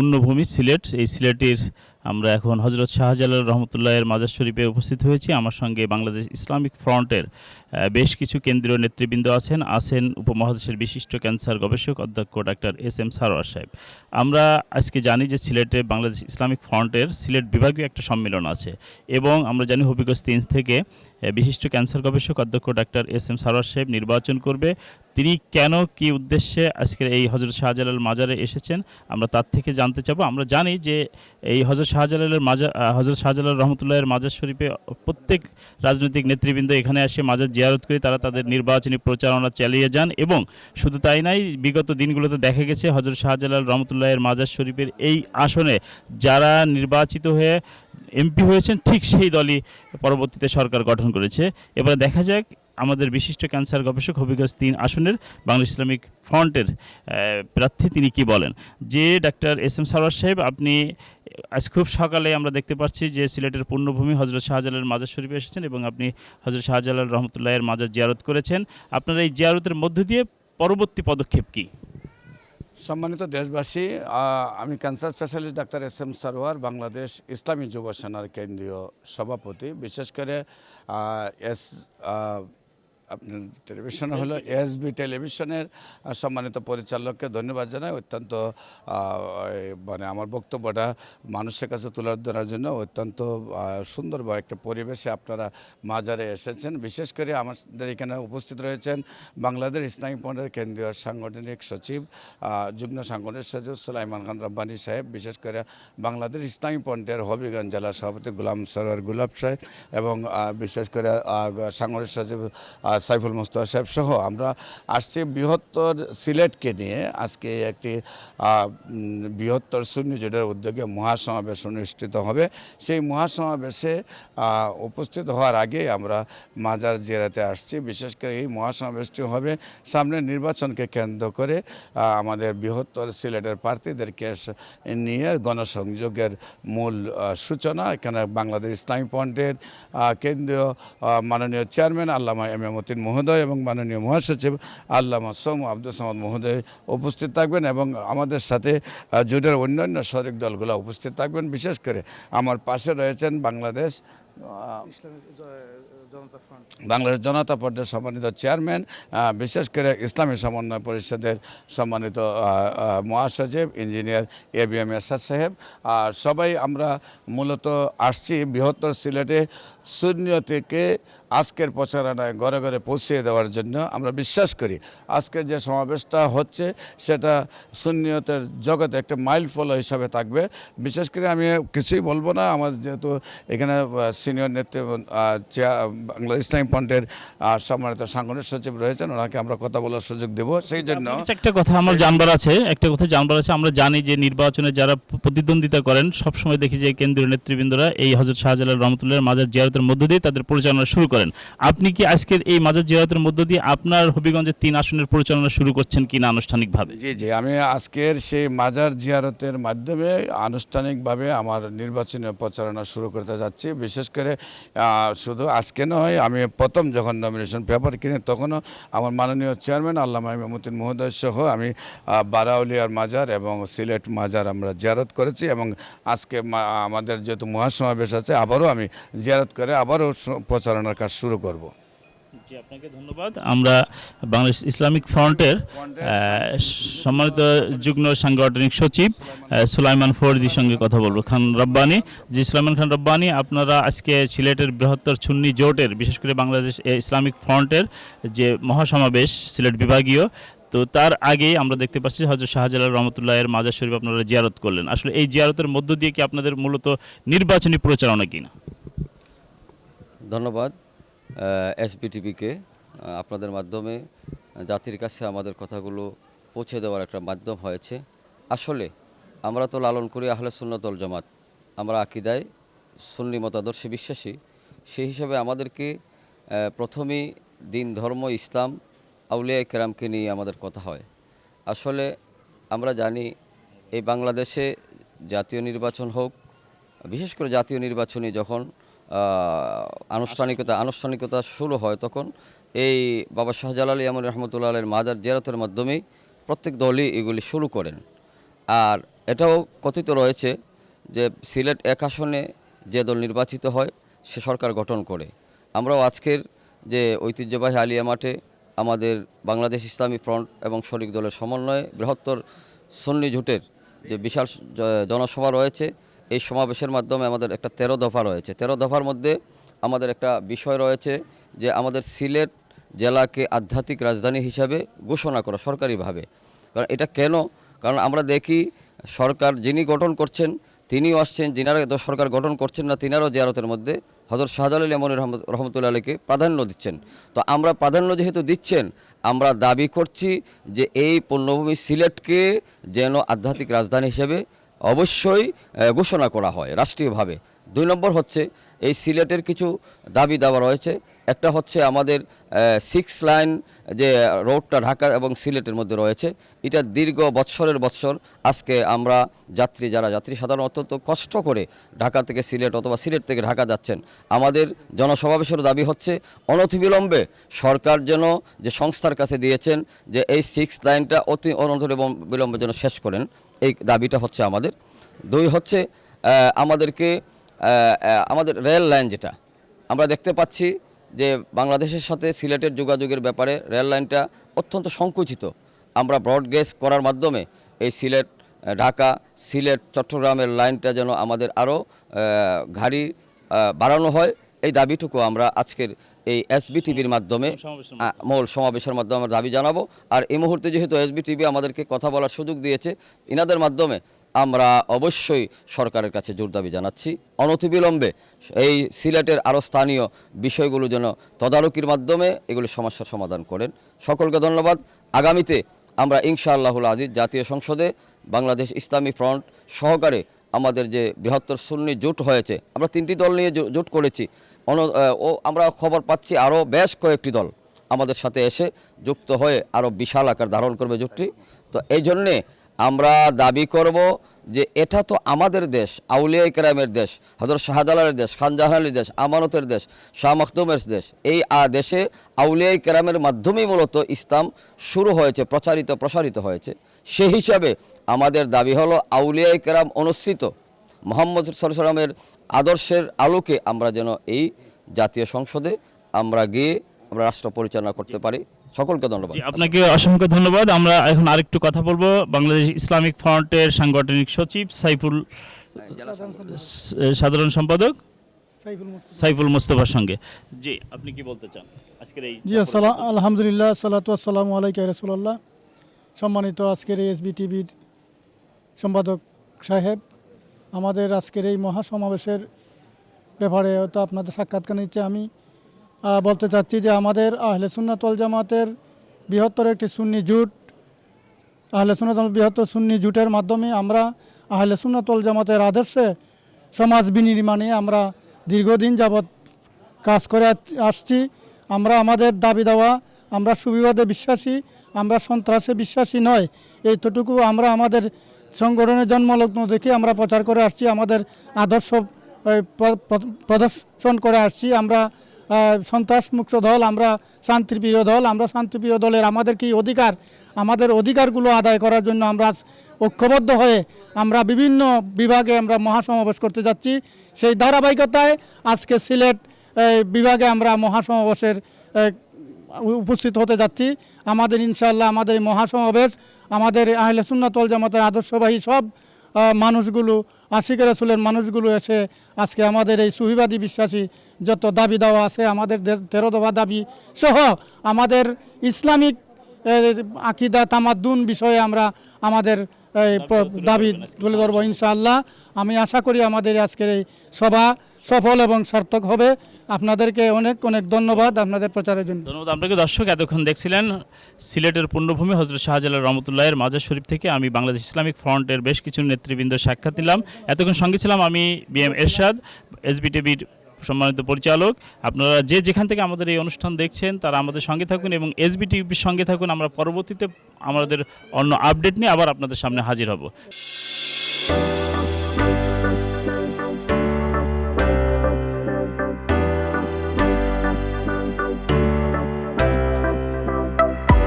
পুণ্যভূমি সিলেট। এই সিলেটের আমরা এখন হজরত শাহজালাল রহমতুল্লাহের মাজার শরীফে উপস্থিত হয়েছি। আমার সঙ্গে বাংলাদেশ ইসলামিক ফ্রন্টের বেশ কিছু কেন্দ্রীয় নেতৃবৃন্দ আছেন উপমহাদেশের বিশিষ্ট ক্যান্সার গবেষক অধ্যক্ষ ডাক্তার SM সারোয়ার সাহেব। আমরা আজকে জানি যে সিলেটে বাংলাদেশ ইসলামিক ফ্রন্টের সিলেট বিভাগীয় একটা সম্মেলন আছে এবং আমরা জানি হবিগঞ্জ 3 থেকে বিশিষ্ট ক্যান্সার গবেষক অধ্যক্ষ ডাক্তার SM সারোয়ার সাহেব নির্বাচন করবে। তিনি কেন কি উদ্দেশ্যে আজকের এই হজরত শাহজালাল মাজারে এসেছেন আমরা তার থেকে জানতে চাবো। আমরা জানি যে এই হজরত শাহজালাল রহমতুল্লাহের মাজার শরীফে প্রত্যেক রাজনৈতিক নেতৃবৃন্দ এখানে এসে মাজার জিয়ারত করে তারা তাদের নির্বাচনী প্রচারণা চালিয়ে যান এবং শুধু তাই নাই, বিগত দিনগুলোতে দেখা গেছে হজরত শাহজালাল রহমতুল্লাহের মাজার শরীফের এই আসনে যারা নির্বাচিত হয়ে MP হয়েছেন ঠিক সেই দলই পরবর্তীতে সরকার গঠন করেছে। এবারে দেখা যাক আমাদের বিশিষ্ট ক্যান্সার গবেষক হবিগঞ্জ 3 আসনের বাংলাদেশ ইসলামিক ফ্রন্টের প্রার্থী তিনি কি বলেন। যে ডাক্তার SM সারোয়ার সাহেব, আপনি আজ খুব সকালে আমরা দেখতে পাচ্ছি যে সিলেটের পুণ্যভূমি হজরত শাহজালালের মাজার শরীফে এসেছেন এবং আপনি হজরত শাহজালাল রহমতুল্লাহের মাজার জিয়ারত করেছেন। আপনার এই জিয়ারতের মধ্য দিয়ে পরবর্তী পদক্ষেপ কি? সম্মানিত দেশবাসী, আমি cancer specialist doctor SM Sarwar, Bangladesh ইসলামী যুব সেনার কেন্দ্রীয় সভাপতি। বিশেষ করে আপনার টেলিভিশনে হলো SB টেলিভিশনের সম্মানিত পরিচালককে ধন্যবাদ জানাই। অত্যন্ত মানে আমার বক্তব্যটা মানুষের কাছে তুলে ধরার জন্য অত্যন্ত সুন্দর বা একটা পরিবেশে আপনারা মাজারে এসেছেন। বিশেষ করে আমাদের এখানে উপস্থিত রয়েছেন বাংলাদেশ ইসলামী ফ্রন্টের কেন্দ্রীয় সাংগঠনিক সচিব, যুগ্ম সাংগঠনিক সচিব সুলাইমান খান রব্বানী সাহেব, বিশেষ করে বাংলাদেশ ইসলামী ফ্রন্টের হবিগঞ্জ জেলা সভাপতি গোলাম সরোয়ার গুলাব সাহেব এবং বিশেষ করে সাংগঠনিক সচিব সাইফুল মুস্তাফা সাহেব সহ আমরা আসছি বৃহত্তর সিলেটকে নিয়ে আজকে একটি বৃহত্তর সুন্নি জোটের উদ্যোগে মহাসমাবেশ অনুষ্ঠিত হবে। সেই মহাসমাবেশে উপস্থিত হওয়ার আগে আমরা মাজার জিয়ারতে আসছি। বিশেষ করে এই মহাসমাবেশটি হবে সামনের নির্বাচনকে কেন্দ্র করে আমাদের বৃহত্তর সিলেটের প্রার্থীদেরকে নিয়ে গণসংযোগের মূল সূচনা। এখানে বাংলাদেশ ইসলামী ফ্রন্টের কেন্দ্রীয় মাননীয় চেয়ারম্যান আল্লামা এম মহোদয় এবং মাননীয় মহাসচিব আল্লামা সোম আব্দুল সামাদ মহোদয় উপস্থিত থাকবেন এবং আমাদের সাথে জোটের অন্যান্য শরিক দলগুলো উপস্থিত থাকবেন। বিশেষ করে আমার পাশে রয়েছেন বাংলাদেশ জনতা ফ্রন্টের সম্মানিত চেয়ারম্যান, বিশেষ করে ইসলামী সমন্বয় পরিষদের সম্মানিত মহাসচিব ইঞ্জিনিয়ার ABM এরশাদ সাহেব। সবাই আমরা মূলত আসছি বৃহত্তর সিলেটে সুন্নিয়তকে আজকের প্রচারণায় ঘরে ঘরে পৌঁছে দেওয়ার জন্য। আমরা বিশ্বাস করি আজকের যে সমাবেশটা হচ্ছে সেটা সুন্নিয়তের জগতে একটা মাইল ফলো হিসাবে থাকবে। বিশেষ করে আমি কিছুই বলবো না, আমার যেহেতু এখানে সিনিয়র নেতৃত্ব বাংলাদেশ ইসলামী ফ্রন্টের সম্মানিত সাংগঠনিক সচিব রয়েছেন, ওনাকে আমরা কথা বলার সুযোগ দেব। সেই জন্য একটা কথা জানবার আছে। আমরা জানি যে নির্বাচনে যারা প্রতিদ্বন্দ্বিতা করেন সবসময় দেখি যে কেন্দ্রীয় নেতৃবৃন্দরা এই হযরত শাহজালাল রহমতুল্লাহের মাজার জিয়ারতের মধ্য দিয়ে তাদের পরিচালনা শুরু করেন। আপনি কি আজকের এই মাজার জিয়ারতের মধ্য দিয়ে আপনার হবিগঞ্জের 3 আসনের পরিচালনা শুরু করছেন কিনা আনুষ্ঠানিকভাবে? জি, আমি আজকের সেই মাজার জিয়ারতের মাধ্যমে আনুষ্ঠানিকভাবে আমার নির্বাচনী প্রচারণা শুরু করতে যাচ্ছি। বিশেষ করে শুধু আজকে নয়, আমি প্রথম যখন নমিনেশন পেপার কিনি তখনও আমার মাননীয় চেয়ারম্যান আল্লামা ইমামউদ্দিন মহোদয় সহ আমি বারাউলিয়ার মাজার এবং সিলেট মাজার আমরা জিয়ারত করেছি এবং আজকে আমাদের যেহেতু মহাসমাবেশ আছে আবারও আমি জিয়ারত করে আবারও প্রচারণার কাজ শুরু করব। জি, আপনাকে ধন্যবাদ। আমরা বাংলাদেশ ইসলামিক ফ্রন্টের সম্মানিত যুগ্ম সাংগঠনিক সচিব সুলাইমান ফরিদির সঙ্গে কথা বলবো। খান রব্বানী, জি সুলাইমান খান রব্বানী, আপনারা আজকে সিলেটের বৃহত্তর সুন্নি জোটের বিশেষ করে বাংলাদেশ ইসলামিক ফ্রন্টের যে মহাসমাবেশ সিলেট বিভাগীয়, তো তার আগেই আমরা দেখতে পাচ্ছি হযরত শাহজালাল রহমতুল্লাহের মাজার শরীফ আপনারা জিয়ারত করলেন। আসলে এই জিয়ারতের মধ্য দিয়ে কি আপনাদের মূলত নির্বাচনী প্রচারণা কিনা? ধন্যবাদ SBTVকে, আপনাদের মাধ্যমে জাতির কাছে আমাদের কথাগুলো পৌঁছে দেওয়ার একটা মাধ্যম হয়েছে। আসলে আমরা তো লালন করি আহলে সুন্নাত ওয়াল জামাত, আমরা আকীদায় সুন্নি মতাদর্শে বিশ্বাসী। সেই হিসাবে আমাদেরকে প্রথমেই দিন, ধর্ম, ইসলাম, আউলিয়া কেরামকে নিয়ে আমাদের কথা হয়। আসলে আমরা জানি এই বাংলাদেশে জাতীয় নির্বাচন হোক, বিশেষ করে জাতীয় নির্বাচনে যখন আনুষ্ঠানিকতা শুরু হয় তখন এই বাবা শাহজালাল ইয়ামুন রহমতুল্লাহ আলাইহির মাজার জিয়ারতের মাধ্যমেই প্রত্যেক দলই এগুলি শুরু করেন। আর এটাও কথিত রয়েছে যে সিলেট এক আসনে যে দল নির্বাচিত হয় সে সরকার গঠন করে। আমরাও আজকের যে ঐতিহ্যবাহী আলিয়া মাঠে আমাদের বাংলাদেশ ইসলামী ফ্রন্ট এবং শরিক দলের সমন্বয়ে বৃহত্তর সুন্নি জোটের যে বিশাল জনসভা রয়েছে, এই সমাবেশের মাধ্যমে আমাদের একটা 13 দফা রয়েছে। 13 দফার মধ্যে আমাদের একটা বিষয় রয়েছে যে আমাদের সিলেট জেলাকে আধ্যাত্মিক রাজধানী হিসাবে ঘোষণা করা সরকারিভাবে। কারণ এটা কেন? কারণ আমরা দেখি সরকার যিনি গঠন করছেন তিনিও আসছেন, যিনারা সরকার গঠন করছেন না তিনারাও জিয়ারতের মধ্যে হযরত শাহজালাল এমনি রহমতুল্লাহ আলাইকে প্রাধান্য দিচ্ছেন। তো আমরা প্রাধান্য যেহেতু দিচ্ছেন, আমরা দাবি করছি যে এই পুণ্যভূমি সিলেটকে যেন আধ্যাত্মিক রাজধানী হিসেবে অবশ্যই ঘোষণা করা হয় রাষ্ট্রীয়ভাবে। 2 নম্বর হচ্ছে এই সিলেটের কিছু দাবি দাওয়া রয়েছে। একটা হচ্ছে আমাদের 6 লাইন যে রোডটা ঢাকা এবং সিলেটের মধ্যে রয়েছে, এটা দীর্ঘ বৎসরের বৎসর আজকে আমরা যারা যাত্রী সাধারণ অত্যন্ত কষ্ট করে ঢাকা থেকে সিলেট অথবা সিলেট থেকে ঢাকা যাচ্ছেন, আমাদের জনসমাবেশের দাবি হচ্ছে অনতিবিলম্বে সরকার যেন যে সংস্থার কাছে দিয়েছেন যে এই 6 লাইনটা অতি বিলম্বে যেন শেষ করেন, এই দাবিটা হচ্ছে আমাদের। 2 হচ্ছে আমাদের রেল লাইন, যেটা আমরা দেখতে পাচ্ছি যে বাংলাদেশের সাথে সিলেটের যোগাযোগের ব্যাপারে রেল লাইনটা অত্যন্ত সংকুচিত। আমরা ব্রডগেজ করার মাধ্যমে এই সিলেট ঢাকা সিলেট চট্টগ্রামের লাইনটা যেন আমাদের আরও গাড়ি বাড়ানো হয়, এই দাবিটুকু আমরা আজকের এই এসবিটিভির মাধ্যমে মূল সমাবেশের মাধ্যমে আমরা দাবি জানাবো। আর এই মুহূর্তে যেহেতু এসবিটিভি আমাদেরকে কথা বলার সুযোগ দিয়েছে, ইনাদের মাধ্যমে আমরা অবশ্যই সরকারের কাছে জোর দাবি জানাচ্ছি অনতিবিলম্বে এই সিলেটের আরও স্থানীয় বিষয়গুলো যেন তদারকির মাধ্যমে এগুলি সমস্যার সমাধান করেন। সকলকে ধন্যবাদ। আগামীতে আমরা ইনশাআল্লাহুল আজিজ জাতীয় সংসদে বাংলাদেশ ইসলামী ফ্রন্ট সহকারে আমাদের যে বৃহত্তর সুন্নি জোট হয়েছে, আমরা 3টি দল নিয়ে জোট করেছি, আমরা খবর পাচ্ছি আরও বেশ কয়েকটি দল আমাদের সাথে এসে যুক্ত হয়ে আরও বিশাল আকার ধারণ করবে জোটটি। তো এই জন্যে আমরা দাবি করব যে এটা তো আমাদের দেশ, আউলিয়া ইকরামের দেশ, হযরত শাহজালালের দেশ, খান জাহানের দেশ, আমানতের দেশ, শাহ মখদুমের দেশ। এই দেশে আউলিয়া ইকরামের মাধ্যমেই মূলত ইসলাম শুরু হয়েছে, প্রসারিত হয়েছে। সেই হিসাবে আমাদের দাবি হলো আউলিয়া ইকরাম অনুসৃত মুহাম্মদ সাল্লাল্লাহু আলাইহি ওয়াসাল্লামের আদর্শের আলোকে আমরা যেন এই জাতীয় সংসদে আমরা গিয়ে আমরা রাষ্ট্র পরিচালনা করতে পারি। সকলকে ধন্যবাদ। আপনাকে অসংখ্য ধন্যবাদ। আমরা এখন আরেকটু কথা বলবো বাংলাদেশ ইসলামিক ফ্রন্টের সাংগঠনিক সচিব সাধারণ সম্পাদক সাইফুল মুস্তাফার সঙ্গে। জি, আপনি কি বলতে চান আজকের এই? জি, আলহামদুলিল্লাহ, সালাতু ওয়াসসালামু আলাইকা রাসূলুল্লাহ। সম্মানিত আজকের এই এসবিটিভির সম্পাদক সাহেব, আমাদের আজকের এই মহাসমাবেশের ব্যাপারে হয়তো আপনাদের সাক্ষাৎকার নিচ্ছে। আমি বলতে চাচ্ছি যে আমাদের আহলে সুন্নাত ওয়াল জামাতের বৃহত্তর একটি সুন্নি জোট, আহলে সুন্নাত বৃহত্তর সুন্নি জোটের মাধ্যমে আমরা আহলে সুন্নাত ওয়াল জামাতের আদর্শে সমাজ বিনির্মাণে আমরা দীর্ঘদিন যাবৎ কাজ করে আসছি। আমরা আমাদের দাবি দেওয়া, আমরা সুবিবাদে বিশ্বাসী, আমরা সন্ত্রাসে বিশ্বাসী নয়, এইটুকু আমরা আমাদের সংগঠনের জন্মলগ্ন দেখে আমরা প্রচার করে আসছি, আমাদের আদর্শ প্রদর্শন করে আসছি। আমরা সন্ত্রাসমুক্ত দল, আমরা শান্তিপ্রিয় দল, আমরা শান্তিপ্রিয় দলের আমাদের কি অধিকার, আমাদের অধিকারগুলো আদায় করার জন্য আমরা ঐক্যবদ্ধ হয়ে আমরা বিভিন্ন বিভাগে আমরা মহাসমাবেশ করতে যাচ্ছি। সেই ধারাবাহিকতায় আজকে সিলেট বিভাগে আমরা মহাসমাবেশের উপস্থিত হতে যাচ্ছি। আমাদের ইনশাআল্লাহ আমাদের এই মহাসমাবেশ আমাদের আহলে সুন্নাত ওয়াল জামাতের আদর্শবাহী সব মানুষগুলো, আশিক রাসূলের মানুষগুলো এসে আজকে আমাদের এই সুফিবাদী বিশ্বাসী যত দাবি দেওয়া আছে, আমাদের 13 দফা দাবি সহ আমাদের ইসলামিক আকিদা তামাদ্দুন বিষয়ে আমরা আমাদের দাবি তুলে ধরবো ইনশাআল্লাহ। আমি আশা করি আমাদের আজকের এই সভা সফল এবং সার্থক হবে। আপনাদেরকে অনেক অনেক ধন্যবাদ আপনাদের প্রচারের জন্য। ধন্যবাদ আপনাকে। দর্শক, এতক্ষণ দেখছিলেন সিলেটের পুণ্যভূমি হযরত শাহজালাল রহমতুল্লাহের মাজার শরীফ থেকে আমি বাংলাদেশ ইসলামিক ফ্রন্টের বেশ কিছু নেতৃবৃন্দ সাক্ষাৎ নিলাম। এতক্ষণ সঙ্গে ছিলাম আমি বিএম এরশাদ, এসবিটিভির সম্মানিত পরিচালক। আপনারা যে যেখান থেকে আমাদের এই অনুষ্ঠান দেখছেন তারা আমাদের সঙ্গে থাকুন এবং এসবিটিভির সঙ্গে থাকুন। আমরা পরবর্তীতে আমাদের অন্য আপডেট নিয়ে আবার আপনাদের সামনে হাজির হব।